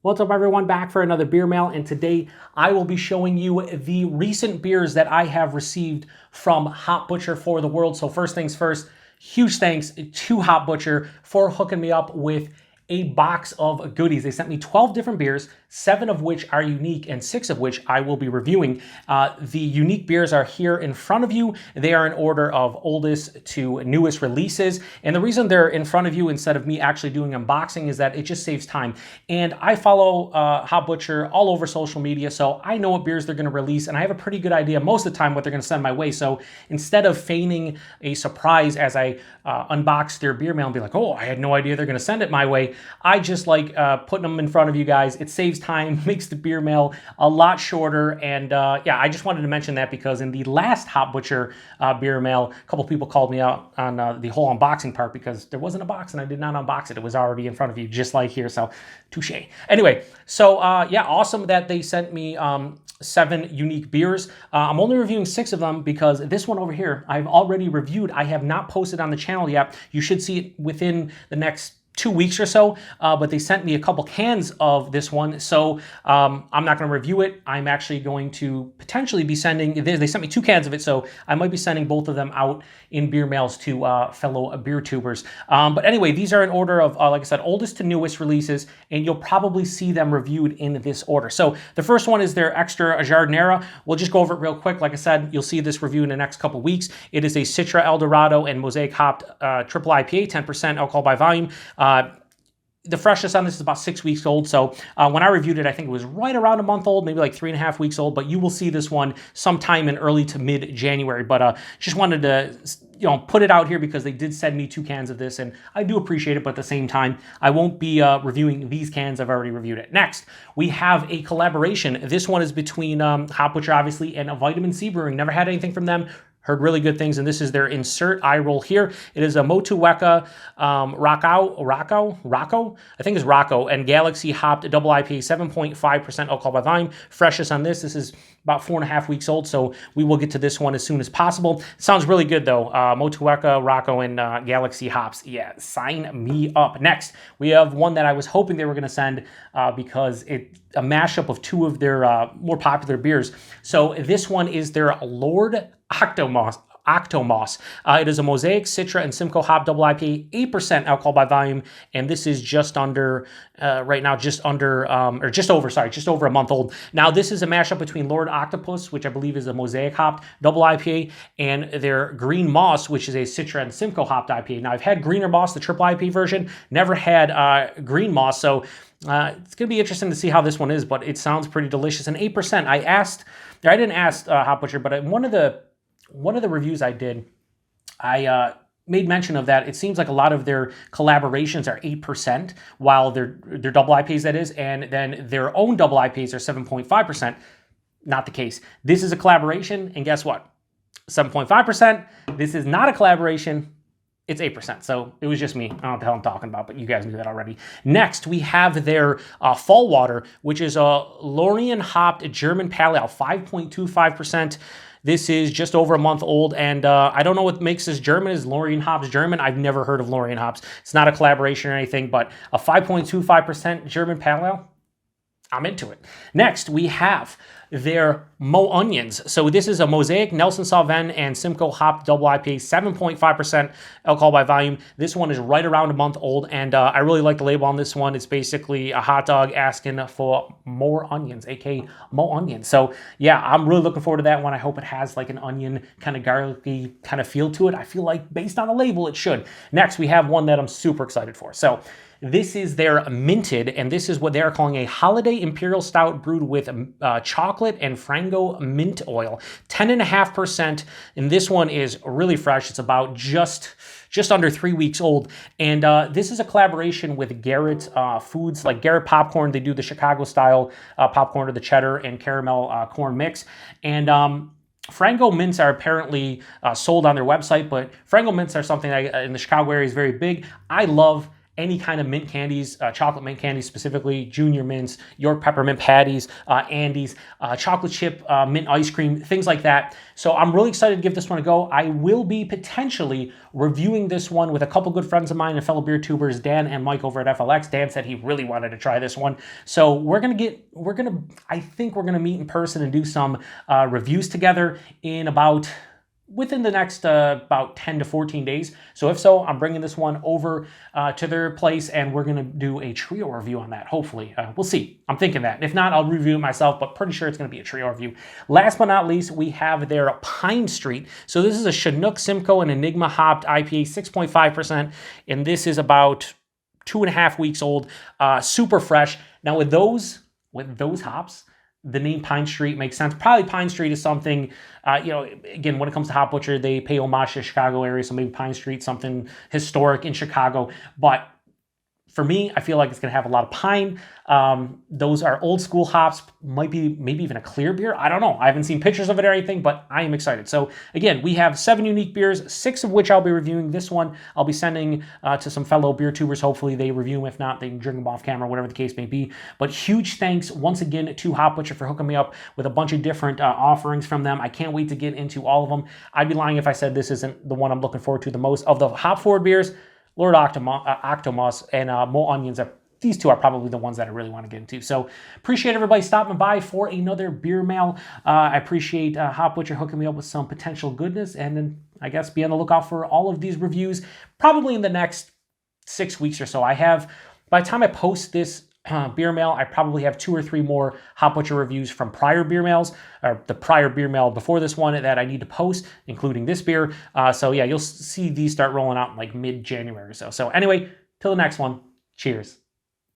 What's up everyone, back for another beer mail, and today I will be showing you the recent beers that I have received from Hop Butcher for the world. So first things first, huge thanks to Hop Butcher for hooking me up with a box of goodies. They sent me 12 different beers, 7 of which are unique and 6 of which I will be reviewing. The unique beers are here in front of you. They are in order of oldest to newest releases. And the reason they're in front of you instead of me actually doing unboxing is that it just saves time. And I follow Hop Butcher all over social media, so I know what beers they're gonna release, and I have a pretty good idea most of the time what they're gonna send my way. So instead of feigning a surprise as I unbox their beer mail and be like, oh, I had no idea they're gonna send it my way, I just like putting them in front of you guys. It saves time, makes the beer mail a lot shorter, and yeah, I just wanted to mention that because in the last Hop Butcher beer mail, a couple people called me out on the whole unboxing part because there wasn't a box and I did not unbox it. It was already in front of you, just like here, so touche. Anyway, so yeah, awesome that they sent me 7 unique beers. I'm only reviewing 6 of them because this one over here, I've already reviewed. I have not posted on the channel yet. You should see it within the next 2 weeks or so, but they sent me a couple cans of this one, so I'm not going to review it. I'm actually going to potentially be sending, they sent me 2 cans of it, so I might be sending both of them out in beer mails to fellow beer tubers. But anyway, these are in order of, like I said, oldest to newest releases, and you'll probably see them reviewed in this order. So the first one is their Extra Jardinera. We'll just go over it real quick. Like I said, you'll see this review in the next couple weeks. It is a Citra, Eldorado, and Mosaic hopped triple IPA, 10% alcohol by volume. The freshness on this is about 6 weeks old, so when I reviewed it, I think it was right around a month old, maybe like 3.5 weeks old, but you will see this one sometime in early to mid-January. But just wanted to put it out here because they did send me 2 cans of this, and I do appreciate it, but at the same time, I won't be reviewing these cans. I've already reviewed it. Next, we have a collaboration. This one is between Hop Butcher, obviously, and Vitamin C Brewing. Never had anything from them. Heard really good things, and this is their insert eye roll here. It is a Motueka Rocco, I think it's Rocco, and Galaxy hopped double IPA, 7.5% alcohol by volume. Freshest on this. This is about 4.5 weeks old, so we will get to this one as soon as possible. Sounds really good though. Motueka, Rocco, and Galaxy hops. Yeah, sign me up. Next, we have one that I was hoping they were going to send because it's a mashup of 2 of their more popular beers. So this one is their Lord Octopus. It is a Mosaic, Citra, and Simcoe hop double IPA, 8% alcohol by volume, and this is just under, right now, just over a month old. Now, this is a mashup between Lord Octopus, which I believe is a Mosaic hopped double IPA, and their Green Moss, which is a Citra and Simcoe hopped IPA. Now, I've had Greener Moss, the triple IPA version, never had Green Moss, so it's going to be interesting to see how this one is, but it sounds pretty delicious. And 8%, I didn't ask Hop Butcher, but one of the reviews I did, I made mention of that. It seems like a lot of their collaborations are 8%, while their double IPAs, that is, and then their own double IPAs are 7.5%. Not the case. This is a collaboration, and guess what? 7.5%. This is not a collaboration. It's 8%, so it was just me. I don't know what the hell I'm talking about, but you guys knew that already. Next, we have their Fall Water, which is a Lorien hopped German Pale Ale, 5.25%. This is just over a month old, and I don't know what makes this German. Is Lorien hops German? I've never heard of Lorien hops. It's not a collaboration or anything, but a 5.25% German Pale Ale, I'm into it. Next, we have their Mo Onions. So this is a Mosaic, Nelson Sauvin, and Simcoe hop double IPA, 7.5% alcohol by volume. This one is right around a month old, and I really like the label on this one. It's basically a hot dog asking for more onions, aka Mo Onions. So yeah, I'm really looking forward to that one. I hope it has like an onion kind of garlicky kind of feel to it. I feel like based on the label, it should. Next, we have one that I'm super excited for. So this is their Minted, and this is what they're calling a Holiday Imperial Stout brewed with chocolate and Frango mint oil, 10.5%, and this one is really fresh. It's about just under 3 weeks old, and this is a collaboration with Garrett Foods, like Garrett Popcorn. They do the Chicago-style popcorn or the cheddar and caramel corn mix, and Frango mints are apparently sold on their website, but Frango mints are something that in the Chicago area is very big. I love any kind of mint candies, chocolate mint candies specifically, Junior Mints, York Peppermint Patties, Andes, chocolate chip mint ice cream, things like that. So I'm really excited to give this one a go. I will be potentially reviewing this one with a couple good friends of mine and fellow beer tubers, Dan and Mike over at FLX. Dan said he really wanted to try this one. So I think we're gonna meet in person and do some reviews together within the next about 10 to 14 days. So if so, I'm bringing this one over to their place and we're going to do a trio review on that, hopefully. We'll see. I'm thinking that. If not, I'll review it myself, but pretty sure it's going to be a trio review. Last but not least, we have their Pine Street. So this is a Chinook, Simcoe, and Enigma hopped IPA, 6.5%, and this is about 2.5 weeks old, super fresh. Now with those hops, the name Pine Street makes sense. Probably Pine Street is something, again, when it comes to Hop Butcher, they pay homage to the Chicago area, so maybe Pine Street, something historic in Chicago. But for me, I feel like it's going to have a lot of pine. Those are old school hops, maybe even a clear beer. I don't know. I haven't seen pictures of it or anything, but I am excited. So again, we have 7 unique beers, 6 of which I'll be reviewing. This one I'll be sending to some fellow beer tubers. Hopefully they review them. If not, they can drink them off camera, whatever the case may be. But huge thanks once again to Hop Butcher for hooking me up with a bunch of different offerings from them. I can't wait to get into all of them. I'd be lying if I said this isn't the one I'm looking forward to the most. Of the hop forward beers, Lord Octopus and Mo Onions, these two are probably the ones that I really want to get into. So appreciate everybody stopping by for another beer mail. I appreciate Hop Butcher hooking me up with some potential goodness, and then I guess be on the lookout for all of these reviews probably in the next 6 weeks or so. By the time I post this beer mail, I probably have 2 or 3 more Hop Butcher reviews from prior beer mails, or the prior beer mail before this one that I need to post, including this beer. So yeah, you'll see these start rolling out in like mid-January or so. So anyway, till the next one, cheers.